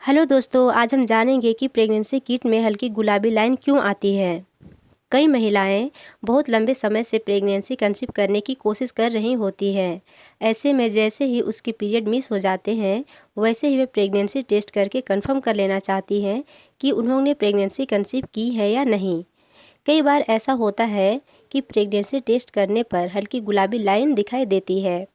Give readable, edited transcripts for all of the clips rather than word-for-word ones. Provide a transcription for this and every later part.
Hello दोस्तों, आज हम जानेंगे कि प्रेगनेंसी किट में हल्की गुलाबी लाइन क्यों आती है। कई महिलाएं बहुत लंबे समय से प्रेगनेंसी कंसीव करने की कोशिश कर रही होती हैं। ऐसे में जैसे ही उसके पीरियड मिस हो जाते हैं, वैसे ही वे प्रेगनेंसी टेस्ट करके कंफर्म कर लेना चाहती हैं कि उन्होंने प्रेगनेंसी कंसीव की है या नहीं। कई बार ऐसा होता है कि प्रेगनेंसी टेस्ट करने पर हल्की गुलाबी लाइन दिखाई देती है।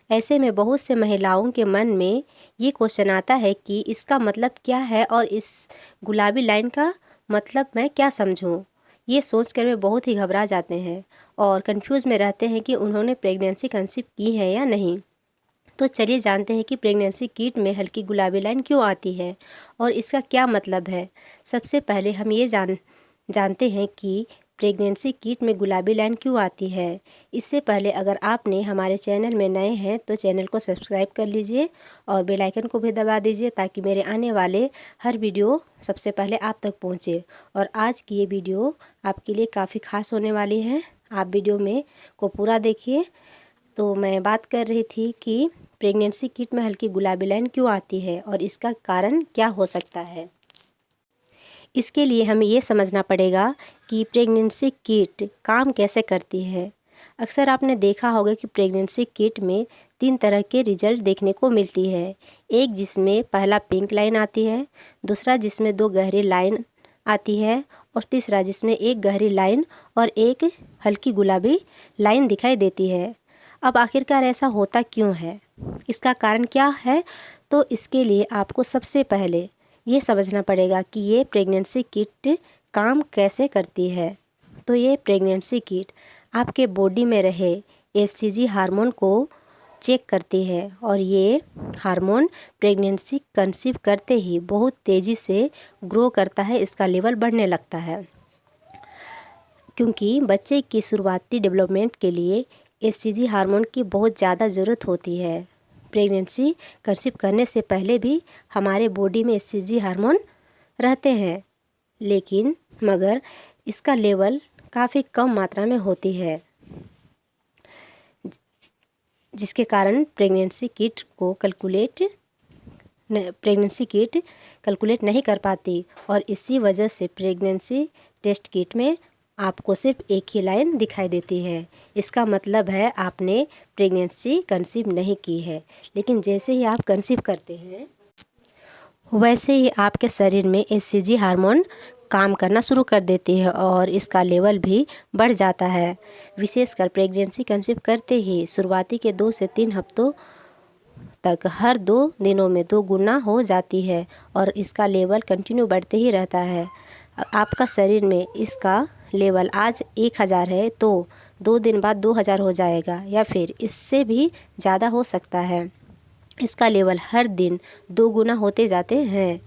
ऐसे में बहुत से महिलाओं के मन में ये क्वेश्चन आता है कि इसका मतलब क्या है और इस गुलाबी लाइन का मतलब मैं क्या समझूं। ये सोचकर वे बहुत ही घबरा जाते हैं और कंफ्यूज में रहते हैं कि उन्होंने प्रेगनेंसी कंसीव की है या नहीं। तो चलिए जानते हैं कि प्रेगनेंसी किट में हल्की गुलाबी लाइन क्यों आती है और इसका क्या मतलब है। सबसे पहले हम ये जानते हैं कि प्रेगनेंसी किट में गुलाबी लाइन क्यों आती है। इससे पहले अगर आपने हमारे चैनल में नए हैं तो चैनल को सब्सक्राइब कर लीजिए और बेल आइकन को भी दबा दीजिए ताकि मेरे आने वाले हर वीडियो सबसे पहले आप तक पहुंचे। और आज की ये वीडियो आपके लिए काफ़ी खास होने वाली है। आप वीडियो में को पूरा देखिए। तो मैं बात कर रही थी कि प्रेगनेंसी किट में हल्की गुलाबी लाइन क्यों आती है और इसका कारण क्या हो सकता है। इसके लिए हमें ये समझना पड़ेगा कि प्रेगनेंसी किट काम कैसे करती है। अक्सर आपने देखा होगा कि प्रेगनेंसी किट में 3 तरह के रिजल्ट देखने को मिलती है। एक जिसमें पहला पिंक लाइन आती है, दूसरा जिसमें 2 गहरी लाइन आती है और तीसरा जिसमें एक गहरी लाइन और एक हल्की गुलाबी लाइन दिखाई देती है। अब आखिरकार ऐसा होता क्यों है, इसका कारण क्या है? तो इसके लिए आपको सबसे पहले ये समझना पड़ेगा कि ये प्रेगनेंसी किट काम कैसे करती है। तो ये प्रेगनेंसी किट आपके बॉडी में रहे एचसीजी हार्मोन को चेक करती है और ये हार्मोन प्रेगनेंसी कंसीव करते ही बहुत तेज़ी से ग्रो करता है, इसका लेवल बढ़ने लगता है। क्योंकि बच्चे की शुरुआती डेवलपमेंट के लिए एचसीजी हार्मोन की बहुत ज़्यादा ज़रूरत होती है। प्रेगनेंसी कंसीव करने से पहले भी हमारे बॉडी में एचसीजी हार्मोन रहते हैं, लेकिन मगर इसका लेवल काफ़ी कम मात्रा में होती है, जिसके कारण प्रेगनेंसी किट कैलकुलेट नहीं कर पाती और इसी वजह से प्रेगनेंसी टेस्ट किट में आपको सिर्फ एक ही लाइन दिखाई देती है। इसका मतलब है आपने प्रेगनेंसी कंसीव नहीं की है। लेकिन जैसे ही आप कंसीव करते हैं वैसे ही आपके शरीर में एचसीजी हार्मोन काम करना शुरू कर देती है और इसका लेवल भी बढ़ जाता है। विशेषकर प्रेगनेंसी कंसीव करते ही शुरुआती के 2 से 3 हफ्तों तक हर 2 दिनों में 2 गुना हो जाती है और इसका लेवल कंटिन्यू बढ़ते ही रहता है। आपका शरीर में इसका लेवल आज 1000 है तो 2 दिन बाद 2000 हो जाएगा या फिर इससे भी ज़्यादा हो सकता है। इसका लेवल हर दिन 2 गुना होते जाते हैं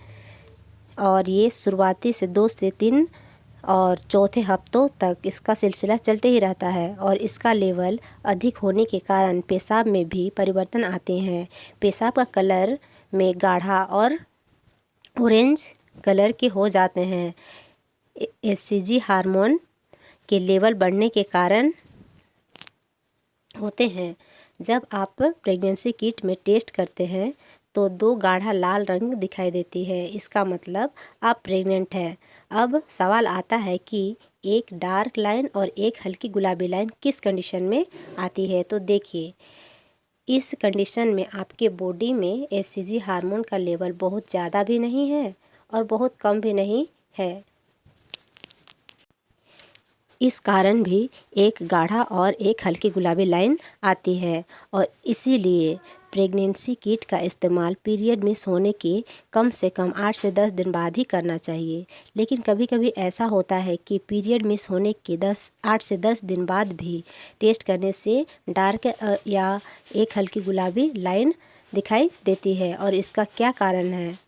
और ये शुरुआती से 2 से 3 और चौथे हफ्तों तक इसका सिलसिला चलते ही रहता है और इसका लेवल अधिक होने के कारण पेशाब में भी परिवर्तन आते हैं। पेशाब का कलर में गाढ़ा और ऑरेंज कलर के हो जाते हैं। एचसीजी हार्मोन के लेवल बढ़ने के कारण होते हैं। जब आप प्रेगनेंसी किट में टेस्ट करते हैं तो 2 गाढ़ा लाल रंग दिखाई देती है, इसका मतलब आप प्रेग्नेंट हैं। अब सवाल आता है कि एक डार्क लाइन और एक हल्की गुलाबी लाइन किस कंडीशन में आती है। तो देखिए, इस कंडीशन में आपके बॉडी में एचसीजी हार्मोन का लेवल बहुत ज़्यादा भी नहीं है और बहुत कम भी नहीं है। इस कारण भी एक गाढ़ा और एक हल्की गुलाबी लाइन आती है और इसीलिए प्रेगनेंसी किट का इस्तेमाल पीरियड मिस होने के कम से कम 8 से 10 दिन बाद ही करना चाहिए। लेकिन कभी कभी ऐसा होता है कि पीरियड मिस होने के 8 से 10 दिन बाद भी टेस्ट करने से डार्क या एक हल्की गुलाबी लाइन दिखाई देती है और इसका क्या कारण है।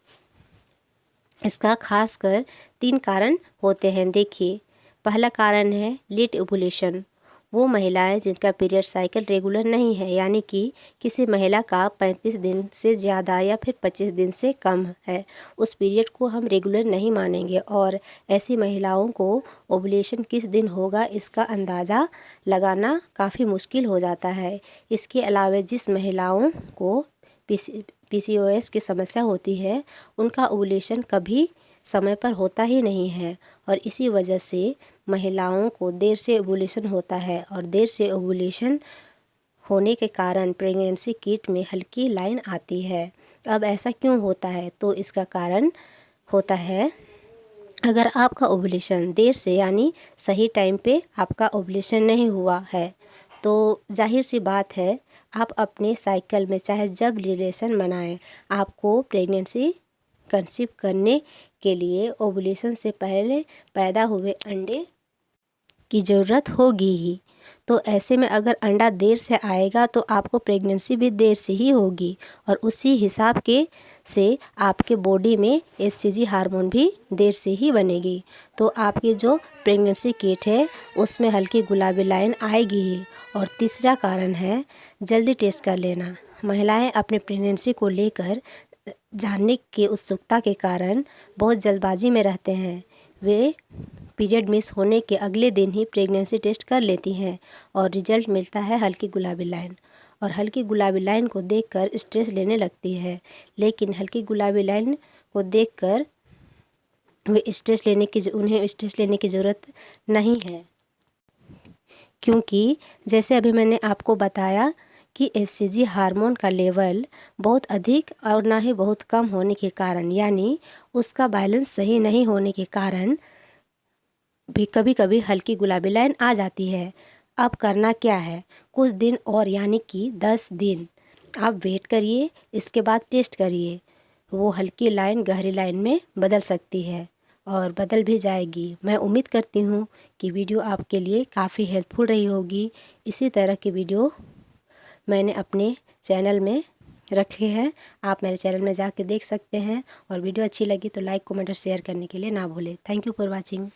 इसका खासकर 3 कारण होते हैं। देखिए, पहला कारण है लेट ओव्यूलेशन। वो महिलाएं जिनका पीरियड साइकिल रेगुलर नहीं है, यानी कि किसी महिला का 35 दिन से ज़्यादा या फिर 25 दिन से कम है, उस पीरियड को हम रेगुलर नहीं मानेंगे और ऐसी महिलाओं को ओव्यूलेशन किस दिन होगा इसका अंदाज़ा लगाना काफ़ी मुश्किल हो जाता है। इसके अलावा जिस महिलाओं को PCOS की समस्या होती है उनका ओव्यूलेशन कभी समय पर होता ही नहीं है और इसी वजह से महिलाओं को देर से ओव्यूलेशन होता है और देर से ओव्यूलेशन होने के कारण प्रेगनेंसी किट में हल्की लाइन आती है। अब ऐसा क्यों होता है? तो इसका कारण होता है, अगर आपका ओव्यूलेशन देर से यानी सही टाइम पे आपका ओव्यूलेशन नहीं हुआ है तो जाहिर सी बात है आप अपने साइकिल में चाहे जब रिलेशन बनाएं, आपको प्रेगनेंसी कंसीव करने के लिए ओव्यूलेशन से पहले पैदा हुए अंडे की ज़रूरत होगी ही। तो ऐसे में अगर अंडा देर से आएगा तो आपको प्रेगनेंसी भी देर से ही होगी और उसी हिसाब के से आपके बॉडी में HCG हार्मोन भी देर से ही बनेगी। तो आपकी जो प्रेगनेंसी किट है उसमें हल्की गुलाबी लाइन आएगी ही। और तीसरा कारण है जल्दी टेस्ट कर लेना। महिलाएं अपने प्रेगनेंसी को लेकर जानने की उत्सुकता के कारण बहुत जल्दबाजी में रहते हैं। वे पीरियड मिस होने के अगले दिन ही प्रेगनेंसी टेस्ट कर लेती हैं और रिजल्ट मिलता है हल्की गुलाबी लाइन। और हल्की गुलाबी लाइन को देखकर स्ट्रेस लेने लगती है, लेकिन हल्की गुलाबी लाइन को देखकर उन्हें स्ट्रेस लेने की ज़रूरत नहीं है, क्योंकि जैसे अभी मैंने आपको बताया कि HCG हार्मोन का लेवल बहुत अधिक और ना ही बहुत कम होने के कारण यानी उसका बैलेंस सही नहीं होने के कारण भी कभी कभी हल्की गुलाबी लाइन आ जाती है। अब करना क्या है, कुछ दिन और यानी कि 10 दिन आप वेट करिए, इसके बाद टेस्ट करिए। वो हल्की लाइन गहरी लाइन में बदल सकती है और बदल भी जाएगी। मैं उम्मीद करती हूँ कि वीडियो आपके लिए काफ़ी हेल्पफुल रही होगी। इसी तरह की वीडियो मैंने अपने चैनल में रखे हैं, आप मेरे चैनल में जाके देख सकते हैं। और वीडियो अच्छी लगी तो लाइक कमेंट और शेयर करने के लिए ना भूलें। Thank you for watching.